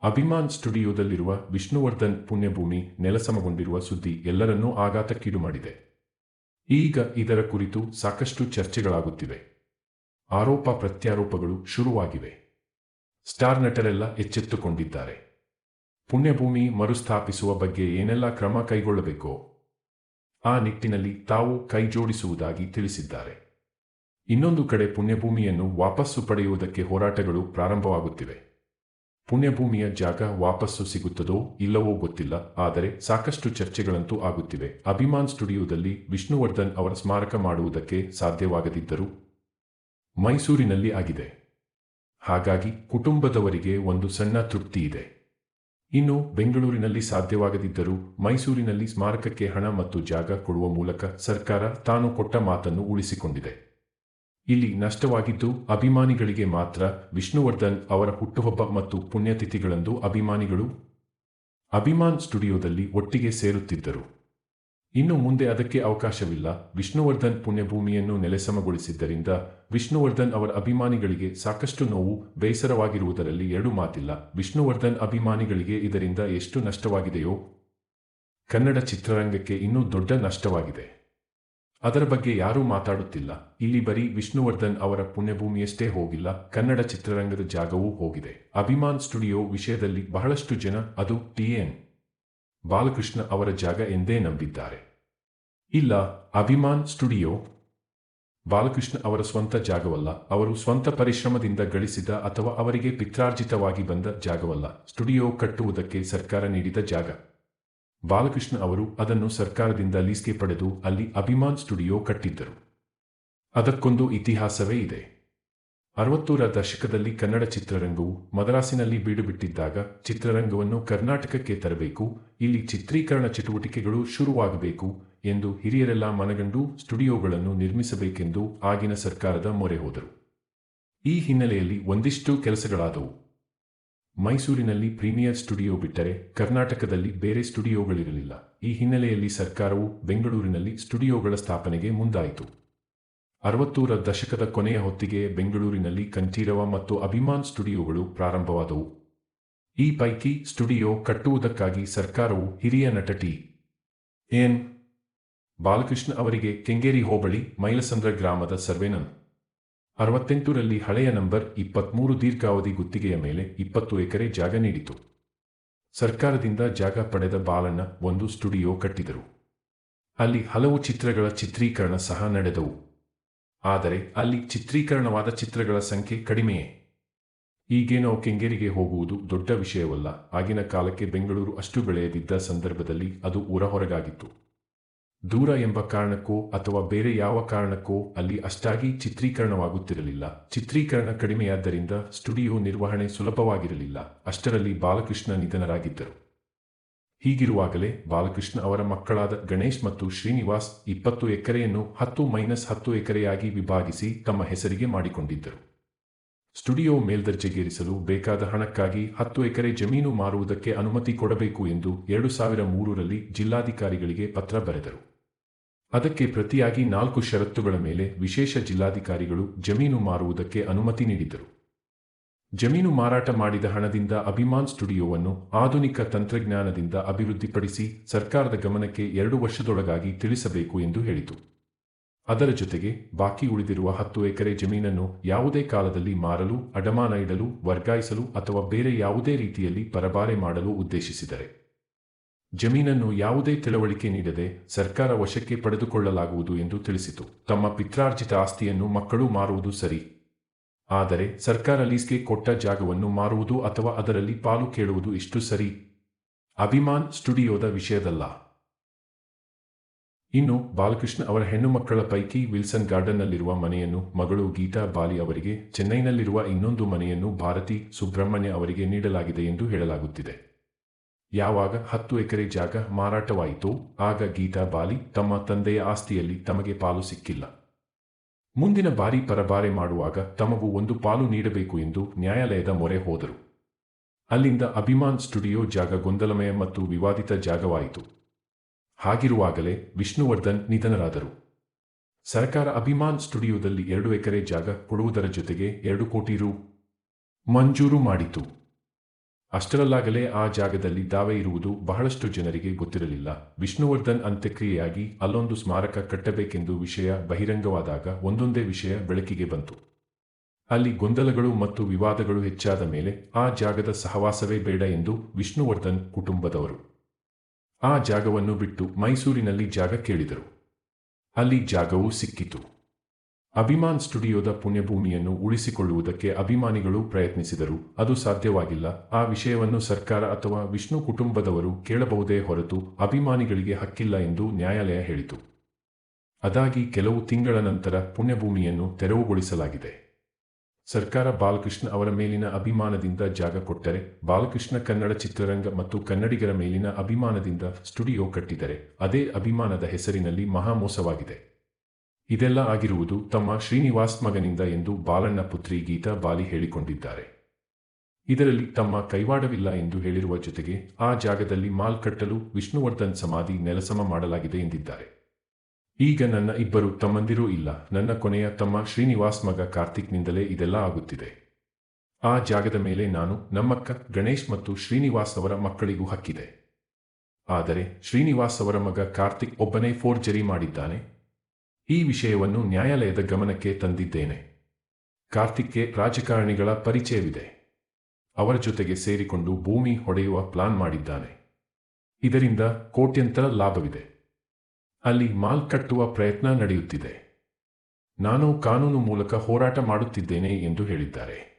ಅಭಿಮಾನ್ ಸ್ಟುಡಿಯೋದಲ್ಲಿರುವ ವಿಷ್ಣುವರ್ಧನ್ ಪುಣ್ಯಭೂಮಿ ನೆಲಸಮಗೊಂಡಿರುವ ಸುದ್ದಿ ಎಲ್ಲರನ್ನೂ ಆಘಾತಕ್ಕೀಡು ಮಾಡಿದೆ. ಈಗ ಇದರ ಕುರಿತು ಸಾಕಷ್ಟು ಚರ್ಚೆಗಳಾಗುತ್ತಿವೆ. ಆರೋಪ ಪ್ರತ್ಯಾರೋಪಗಳು ಶುರುವಾಗಿವೆ. ಸ್ಟಾರ್ ನಟರೆಲ್ಲ ಎಚ್ಚೆತ್ತುಕೊಂಡಿದ್ದಾರೆ. ಪುಣ್ಯಭೂಮಿ ಮರುಸ್ಥಾಪಿಸುವ ಬಗ್ಗೆ ಏನೆಲ್ಲ ಕ್ರಮ ಕೈಗೊಳ್ಳಬೇಕೋ ಆ ನಿಟ್ಟಿನಲ್ಲಿ ತಾವು ಕೈಜೋಡಿಸುವುದಾಗಿ ತಿಳಿಸಿದ್ದಾರೆ. ಇನ್ನೊಂದು ಕಡೆ ಪುಣ್ಯಭೂಮಿಯನ್ನು ವಾಪಸ್ಸು ಪಡೆಯುವುದಕ್ಕೆ ಹೋರಾಟಗಳು ಪ್ರಾರಂಭವಾಗುತ್ತಿವೆ. ಪುಣ್ಯಭೂಮಿಯ ಜಾಗ ವಾಪಸ್ಸು ಸಿಗುತ್ತದೋ ಇಲ್ಲವೋ ಗೊತ್ತಿಲ್ಲ, ಆದರೆ ಸಾಕಷ್ಟು ಚರ್ಚೆಗಳಂತೂ ಆಗುತ್ತಿವೆ. ಅಭಿಮಾನ್ ಸ್ಟುಡಿಯೋದಲ್ಲಿ ವಿಷ್ಣುವರ್ಧನ್ ಅವರ ಸ್ಮಾರಕ ಮಾಡುವುದಕ್ಕೆ ಸಾಧ್ಯವಾಗದಿದ್ದರೂ ಮೈಸೂರಿನಲ್ಲಿ ಆಗಿದೆ. ಹಾಗಾಗಿ ಕುಟುಂಬದವರಿಗೆ ಒಂದು ಸಣ್ಣ ತೃಪ್ತಿ ಇದೆ. ಇನ್ನು ಬೆಂಗಳೂರಿನಲ್ಲಿ ಸಾಧ್ಯವಾಗದಿದ್ದರೂ ಮೈಸೂರಿನಲ್ಲಿ ಸ್ಮಾರಕಕ್ಕೆ ಹಣ ಮತ್ತು ಜಾಗ ಕೊಡುವ ಮೂಲಕ ಸರ್ಕಾರ ತಾನು ಕೊಟ್ಟ ಮಾತನ್ನು ಉಳಿಸಿಕೊಂಡಿದೆ. ಇಲ್ಲಿ ನಷ್ಟವಾಗಿದ್ದು ಅಭಿಮಾನಿಗಳಿಗೆ ಮಾತ್ರ. ವಿಷ್ಣುವರ್ಧನ್ ಅವರ ಹುಟ್ಟುಹಬ್ಬ ಮತ್ತು ಪುಣ್ಯತಿಥಿಗಳಂದು ಅಭಿಮಾನಿಗಳು ಅಭಿಮಾನ್ ಸ್ಟುಡಿಯೋದಲ್ಲಿ ಒಟ್ಟಿಗೆ ಸೇರುತ್ತಿದ್ದರು. ಇನ್ನು ಮುಂದೆ ಅದಕ್ಕೆ ಅವಕಾಶವಿಲ್ಲ. ವಿಷ್ಣುವರ್ಧನ್ ಪುಣ್ಯಭೂಮಿಯನ್ನು ನೆಲೆಸಮಗೊಳಿಸಿದ್ದರಿಂದ ವಿಷ್ಣುವರ್ಧನ್ ಅವರ ಅಭಿಮಾನಿಗಳಿಗೆ ಸಾಕಷ್ಟು ನೋವು, ಬೇಸರವಾಗಿರುವುದರಲ್ಲಿ ಎರಡು ಮಾತಿಲ್ಲ. ವಿಷ್ಣುವರ್ಧನ್ ಅಭಿಮಾನಿಗಳಿಗೆ ಇದರಿಂದ ಎಷ್ಟು ನಷ್ಟವಾಗಿದೆಯೋ ಕನ್ನಡ ಚಿತ್ರರಂಗಕ್ಕೆ ಇನ್ನೂ ದೊಡ್ಡ ನಷ್ಟವಾಗಿದೆ. ಅದರ ಬಗ್ಗೆ ಯಾರೂ ಮಾತಾಡುತ್ತಿಲ್ಲ. ಇಲ್ಲಿ ಬರೀ ವಿಷ್ಣುವರ್ಧನ್ ಅವರ ಪುಣ್ಯಭೂಮಿಯಷ್ಟೇ ಹೋಗಿಲ್ಲ, ಕನ್ನಡ ಚಿತ್ರರಂಗದ ಜಾಗವೂ ಹೋಗಿದೆ. ಅಭಿಮಾನ್ ಸ್ಟುಡಿಯೋ ವಿಷಯದಲ್ಲಿ ಬಹಳಷ್ಟು ಜನ ಅದು ಟಿ.ಎನ್. ಬಾಲಕೃಷ್ಣ ಅವರ ಜಾಗ ಎಂದೇ ನಂಬಿದ್ದಾರೆ. ಇಲ್ಲ, ಅಭಿಮಾನ್ ಸ್ಟುಡಿಯೋ ಬಾಲಕೃಷ್ಣ ಅವರ ಸ್ವಂತ ಜಾಗವಲ್ಲ. ಅವರು ಸ್ವಂತ ಪರಿಶ್ರಮದಿಂದ ಗಳಿಸಿದ ಅಥವಾ ಅವರಿಗೆ ಪಿತ್ರಾರ್ಜಿತವಾಗಿ ಬಂದ ಜಾಗವಲ್ಲ. ಸ್ಟುಡಿಯೋ ಕಟ್ಟುವುದಕ್ಕೆ ಸರ್ಕಾರ ನೀಡಿದ ಜಾಗ. ಬಾಲಕೃಷ್ಣ ಅವರು ಅದನ್ನು ಸರ್ಕಾರದಿಂದ ಲೀಸ್ಗೆ ಪಡೆದು ಅಲ್ಲಿ ಅಭಿಮಾನ್ ಸ್ಟುಡಿಯೋ ಕಟ್ಟಿದ್ದರು. ಅದಕ್ಕೊಂದು ಇತಿಹಾಸವೇ ಇದೆ. 60ರ ದಶಕದಲ್ಲಿ ಕನ್ನಡ ಚಿತ್ರರಂಗವು ಮದ್ರಾಸಿನಲ್ಲಿ ಬೀಡುಬಿಟ್ಟಿದ್ದಾಗ ಚಿತ್ರರಂಗವನ್ನು ಕರ್ನಾಟಕಕ್ಕೆ ತರಬೇಕು, ಇಲ್ಲಿ ಚಿತ್ರೀಕರಣ ಚಟುವಟಿಕೆಗಳು ಶುರುವಾಗಬೇಕು ಎಂದು ಹಿರಿಯರೆಲ್ಲ ಮನಗಂಡು ಸ್ಟುಡಿಯೋಗಳನ್ನು ನಿರ್ಮಿಸಬೇಕೆಂದು ಆಗಿನ ಸರ್ಕಾರದ ಮೊರೆ ಹೋದರು. ಈ ಹಿನ್ನೆಲೆಯಲ್ಲಿ ಒಂದಿಷ್ಟು ಕೆಲಸಗಳಾದವು. ಮೈಸೂರಿನಲ್ಲಿ ಪ್ರೀಮಿಯರ್ ಸ್ಟುಡಿಯೋ ಬಿಟ್ಟರೆ ಕರ್ನಾಟಕದಲ್ಲಿ ಬೇರೆ ಸ್ಟುಡಿಯೋಗಳಿರಲಿಲ್ಲ. ಈ ಹಿನ್ನೆಲೆಯಲ್ಲಿ ಸರ್ಕಾರವು ಬೆಂಗಳೂರಿನಲ್ಲಿ ಸ್ಟುಡಿಯೋಗಳ ಸ್ಥಾಪನೆಗೆ ಮುಂದಾಯಿತು. 60ರ ದಶಕದ ಕೊನೆಯ ಹೊತ್ತಿಗೆ ಬೆಂಗಳೂರಿನಲ್ಲಿ ಕಂಠೀರವ ಮತ್ತು ಅಭಿಮಾನ್ ಸ್ಟುಡಿಯೋಗಳು ಪ್ರಾರಂಭವಾದವು. ಈ ಪೈಕಿ ಸ್ಟುಡಿಯೋ ಕಟ್ಟುವುದಕ್ಕಾಗಿ ಸರ್ಕಾರವು ಹಿರಿಯ ನಟ ಟಿ.ಎನ್. ಬಾಲಕೃಷ್ಣ ಅವರಿಗೆ ಕೆಂಗೇರಿ ಹೋಬಳಿ ಮೈಲಸಂದ್ರ ಗ್ರಾಮದ ಸರ್ವೆ ನಂ. 68ರಲ್ಲಿ ಹಳೆಯ ನಂಬರ್ 23 ದೀರ್ಘಾವಧಿ ಗುತ್ತಿಗೆಯ ಮೇಲೆ 20 ಎಕರೆ ಜಾಗ ನೀಡಿತು. ಸರ್ಕಾರದಿಂದ ಜಾಗ ಪಡೆದ ಬಾಲಣ್ಣ ಒಂದು ಸ್ಟುಡಿಯೋ ಕಟ್ಟಿದರು. ಅಲ್ಲಿ ಹಲವು ಚಿತ್ರಗಳ ಚಿತ್ರೀಕರಣ ಸಹ ನಡೆದವು. ಆದರೆ ಅಲ್ಲಿ ಚಿತ್ರೀಕರಣವಾದ ಚಿತ್ರಗಳ ಸಂಖ್ಯೆ ಕಡಿಮೆಯೇ. ಈಗೇನೋ ಕೆಂಗೇರಿಗೆ ಹೋಗುವುದು ದೊಡ್ಡ ವಿಷಯವಲ್ಲ. ಆಗಿನ ಕಾಲಕ್ಕೆ ಬೆಂಗಳೂರು ಅಷ್ಟು ಬೆಳೆಯದಿದ್ದ ಸಂದರ್ಭದಲ್ಲಿ ಅದು ಊರ ಹೊರಗಾಗಿತ್ತು. ದೂರ ಎಂಬ ಕಾರಣಕ್ಕೋ ಅಥವಾ ಬೇರೆ ಯಾವ ಕಾರಣಕ್ಕೋ ಅಲ್ಲಿ ಅಷ್ಟಾಗಿ ಚಿತ್ರೀಕರಣವಾಗುತ್ತಿರಲಿಲ್ಲ. ಚಿತ್ರೀಕರಣ ಕಡಿಮೆಯಾದ್ದರಿಂದ ಸ್ಟುಡಿಯೋ ನಿರ್ವಹಣೆ ಸುಲಭವಾಗಿರಲಿಲ್ಲ. ಅಷ್ಟರಲ್ಲಿ ಬಾಲಕೃಷ್ಣ ನಿಧನರಾಗಿದ್ದರು. ಹೀಗಿರುವಾಗಲೇ ಬಾಲಕೃಷ್ಣ ಅವರ ಮಕ್ಕಳಾದ ಗಣೇಶ್ ಮತ್ತು ಶ್ರೀನಿವಾಸ್ 20 ಎಕರೆಯನ್ನು 10-10 ಎಕರೆಯಾಗಿ ವಿಭಾಗಿಸಿ ತಮ್ಮ ಹೆಸರಿಗೆ ಮಾಡಿಕೊಂಡಿದ್ದರು. ಸ್ಟುಡಿಯೋ ಮೇಲ್ದರ್ಜೆಗೇರಿಸಲು ಬೇಕಾದ ಹಣಕ್ಕಾಗಿ 10 ಎಕರೆ ಜಮೀನು ಮಾರುವುದಕ್ಕೆ ಅನುಮತಿ ಕೊಡಬೇಕು ಎಂದು 2003ರಲ್ಲಿ ಜಿಲ್ಲಾಧಿಕಾರಿಗಳಿಗೆ ಪತ್ರ ಬರೆದರು. ಅದಕ್ಕೆ ಪ್ರತಿಯಾಗಿ 4 ಷರತ್ತುಗಳ ಮೇಲೆ ವಿಶೇಷ ಜಿಲ್ಲಾಧಿಕಾರಿಗಳು ಜಮೀನು ಮಾರುವುದಕ್ಕೆ ಅನುಮತಿ ನೀಡಿದರು. ಜಮೀನು ಮಾರಾಟ ಮಾಡಿದ ಹಣದಿಂದ ಅಭಿಮಾನ್ ಸ್ಟುಡಿಯೋವನ್ನು ಆಧುನಿಕ ತಂತ್ರಜ್ಞಾನದಿಂದ ಅಭಿವೃದ್ಧಿಪಡಿಸಿ ಸರ್ಕಾರದ ಗಮನಕ್ಕೆ 2 ವರ್ಷದೊಳಗಾಗಿ ತಿಳಿಸಬೇಕು ಎಂದು ಹೇಳಿತು. ಅದರ ಜೊತೆಗೆ ಬಾಕಿ ಉಳಿದಿರುವ 10 ಎಕರೆ ಜಮೀನನ್ನು ಯಾವುದೇ ಕಾಲದಲ್ಲಿ ಮಾರಲು, ಅಡಮಾನ ಇಡಲು, ವರ್ಗಾಯಿಸಲು ಅಥವಾ ಬೇರೆ ಯಾವುದೇ ರೀತಿಯಲ್ಲಿ ಪರಭಾರೆ ಮಾಡಲು ಉದ್ದೇಶಿಸಿದರೆ ಜಮೀನನ್ನು ಯಾವುದೇ ತಿಳುವಳಿಕೆ ನೀಡದೆ ಸರ್ಕಾರ ವಶಕ್ಕೆ ಪಡೆದುಕೊಳ್ಳಲಾಗುವುದು ಎಂದು ತಿಳಿಸಿತು. ತಮ್ಮ ಪಿತ್ರಾರ್ಜಿತ ಆಸ್ತಿಯನ್ನು ಮಕ್ಕಳು ಮಾರುವುದು ಸರಿ, ಆದರೆ ಸರ್ಕಾರ ಲೀಸ್ಗೆ ಕೊಟ್ಟ ಜಾಗವನ್ನು ಮಾರುವುದು ಅಥವಾ ಅದರಲ್ಲಿ ಪಾಲು ಕೇಳುವುದು ಇಷ್ಟು ಸರಿ ಅಭಿಮಾನ್ ಸ್ಟುಡಿಯೋದ ವಿಷಯದಲ್ಲ. ಇನ್ನು ಬಾಲಕೃಷ್ಣ ಅವರ ಹೆಣ್ಣು ಮಕ್ಕಳ ಪೈಕಿ ವಿಲ್ಸನ್ ಗಾರ್ಡನ್ನಲ್ಲಿರುವ ಮನೆಯನ್ನು ಮಗಳು ಗೀತಾ ಬಾಲಿ ಅವರಿಗೆ, ಚೆನ್ನೈನಲ್ಲಿರುವ ಇನ್ನೊಂದು ಮನೆಯನ್ನು ಭಾರತಿ ಸುಬ್ರಹ್ಮಣ್ಯ ಅವರಿಗೆ ನೀಡಲಾಗಿದೆ ಎಂದು ಹೇಳಲಾಗುತ್ತಿದೆ. ಯಾವಾಗ 10 ಎಕರೆ ಜಾಗ ಮಾರಾಟವಾಯಿತೋ ಆಗ ಗೀತಾ ಬಾಲಿ ತಮ್ಮ ತಂದೆಯ ಆಸ್ತಿಯಲ್ಲಿ ತಮಗೆ ಪಾಲು ಸಿಕ್ಕಿಲ್ಲ. ಮುಂದಿನ ಬಾರಿ ಪರಭಾರೆ ಮಾಡುವಾಗ ತಮಗೂ ಒಂದು ಪಾಲು ನೀಡಬೇಕು ಎಂದು ನ್ಯಾಯಾಲಯದ ಮೊರೆ ಹೋದರು. ಅಲ್ಲಿಂದ ಅಭಿಮಾನ್ ಸ್ಟುಡಿಯೋ ಜಾಗ ಗೊಂದಲಮಯ ಮತ್ತು ವಿವಾದಿತ ಜಾಗವಾಯಿತು. ಹಾಗಿರುವಾಗಲೇ ವಿಷ್ಣುವರ್ಧನ್ ನಿಧನರಾದರು. ಸರ್ಕಾರ ಅಭಿಮಾನ್ ಸ್ಟುಡಿಯೋದಲ್ಲಿ 2 ಎಕರೆ ಜಾಗ ಕೊಡುವುದರ ಜೊತೆಗೆ 2 ಕೋಟಿ ರು ಮಂಜೂರು ಮಾಡಿತು. ಅಷ್ಟರಲ್ಲಾಗಲೇ ಆ ಜಾಗದಲ್ಲಿ ದಾವೆ ಇರುವುದು ಬಹಳಷ್ಟು ಜನರಿಗೆ ಗೊತ್ತಿರಲಿಲ್ಲ. ವಿಷ್ಣುವರ್ಧನ್ ಅಂತ್ಯಕ್ರಿಯೆಯಾಗಿ ಅಲ್ಲೊಂದು ಸ್ಮಾರಕ ಕಟ್ಟಬೇಕೆಂದು ವಿಷಯ ಬಹಿರಂಗವಾದಾಗ ಒಂದೊಂದೇ ವಿಷಯ ಬೆಳಕಿಗೆ ಬಂತು. ಅಲ್ಲಿ ಗೊಂದಲಗಳು ಮತ್ತು ವಿವಾದಗಳು ಹೆಚ್ಚಾದ ಮೇಲೆ ಆ ಜಾಗದ ಸಹವಾಸವೇ ಬೇಡ ಎಂದು ವಿಷ್ಣುವರ್ಧನ್ ಕುಟುಂಬದವರು ಆ ಜಾಗವನ್ನು ಬಿಟ್ಟು ಮೈಸೂರಿನಲ್ಲಿ ಜಾಗ ಕೇಳಿದರು. ಅಲ್ಲಿ ಜಾಗವೂ ಸಿಕ್ಕಿತು. ಅಭಿಮಾನ್ ಸ್ಟುಡಿಯೋದ ಪುಣ್ಯಭೂಮಿಯನ್ನು ಉಳಿಸಿಕೊಳ್ಳುವುದಕ್ಕೆ ಅಭಿಮಾನಿಗಳು ಪ್ರಯತ್ನಿಸಿದರು. ಅದು ಸಾಧ್ಯವಾಗಿಲ್ಲ. ಆ ವಿಷಯವನ್ನು ಸರ್ಕಾರ ಅಥವಾ ವಿಷ್ಣು ಕುಟುಂಬದವರು ಕೇಳಬಹುದೇ ಹೊರತು ಅಭಿಮಾನಿಗಳಿಗೆ ಹಕ್ಕಿಲ್ಲ ಎಂದು ನ್ಯಾಯಾಲಯ ಹೇಳಿತು. ಅದಾಗಿ ಕೆಲವು ತಿಂಗಳ ನಂತರ ಪುಣ್ಯಭೂಮಿಯನ್ನು ತೆರವುಗೊಳಿಸಲಾಗಿದೆ. ಸರ್ಕಾರ ಬಾಲಕೃಷ್ಣ ಅವರ ಮೇಲಿನ ಅಭಿಮಾನದಿಂದ ಜಾಗ ಕೊಟ್ಟರೆ, ಬಾಲಕೃಷ್ಣ ಕನ್ನಡ ಚಿತ್ರರಂಗ ಮತ್ತು ಕನ್ನಡಿಗರ ಮೇಲಿನ ಅಭಿಮಾನದಿಂದ ಸ್ಟುಡಿಯೋ ಕಟ್ಟಿದರೆ ಅದೇ ಅಭಿಮಾನದ ಹೆಸರಿನಲ್ಲಿ ಮಹಾಮೋಸವಾಗಿದೆ. ಇದೆಲ್ಲ ಆಗಿರುವುದು ತಮ್ಮ ಶ್ರೀನಿವಾಸ್ ಮಗನಿಂದ ಎಂದು ಬಾಲಣ್ಣ ಪುತ್ರಿ ಗೀತಾ ಬಾಲಿ ಹೇಳಿಕೊಂಡಿದ್ದಾರೆ. ಇದರಲ್ಲಿ ತಮ್ಮ ಕೈವಾಡವಿಲ್ಲ ಎಂದು ಹೇಳಿರುವ ಜೊತೆಗೆ ಆ ಜಾಗದಲ್ಲಿ ಮಾಲ್ ಕಟ್ಟಲು ವಿಷ್ಣುವರ್ಧನ್ ಸಮಾಧಿ ನೆಲಸಮ ಮಾಡಲಾಗಿದೆ ಎಂದಿದ್ದಾರೆ. ಈಗ ನನ್ನ ಇಬ್ಬರು ತಮ್ಮಂದಿರೂ ಇಲ್ಲ. ನನ್ನ ಕೊನೆಯ ತಮ್ಮ ಶ್ರೀನಿವಾಸ್ ಮಗ ಕಾರ್ತಿಕ್ನಿಂದಲೇ ಇದೆಲ್ಲ ಆಗುತ್ತಿದೆ. ಆ ಜಾಗದ ಮೇಲೆ ನಾನು, ನಮ್ಮಕ್ಕ, ಗಣೇಶ್ ಮತ್ತು ಶ್ರೀನಿವಾಸ್ ಅವರ ಮಕ್ಕಳಿಗೂ ಹಕ್ಕಿದೆ. ಆದರೆ ಶ್ರೀನಿವಾಸ್ ಅವರ ಮಗ ಕಾರ್ತಿಕ್ ಒಬ್ಬನೇ ಫೋರ್ಜರಿ ಮಾಡಿದ್ದಾನೆ. ಈ ವಿಷಯವನ್ನು ನ್ಯಾಯಾಲಯದ ಗಮನಕ್ಕೆ ತಂದಿದ್ದೇನೆ. ಕಾರ್ತಿಕ್ಗೆ ರಾಜಕಾರಣಿಗಳ ಪರಿಚಯವಿದೆ. ಅವರ ಜೊತೆಗೆ ಸೇರಿಕೊಂಡು ಭೂಮಿ ಹೊಡೆಯುವ ಪ್ಲಾನ್ ಮಾಡಿದ್ದಾನೆ. ಇದರಿಂದ ಕೋಟ್ಯಂತರ ಲಾಭವಿದೆ. ಅಲ್ಲಿ ಮಾಲ್ ಕಟ್ಟುವ ಪ್ರಯತ್ನ ನಡೆಯುತ್ತಿದೆ. ನಾನು ಕಾನೂನು ಮೂಲಕ ಹೋರಾಟ ಮಾಡುತ್ತಿದ್ದೇನೆ ಎಂದು ಹೇಳಿದ್ದಾರೆ.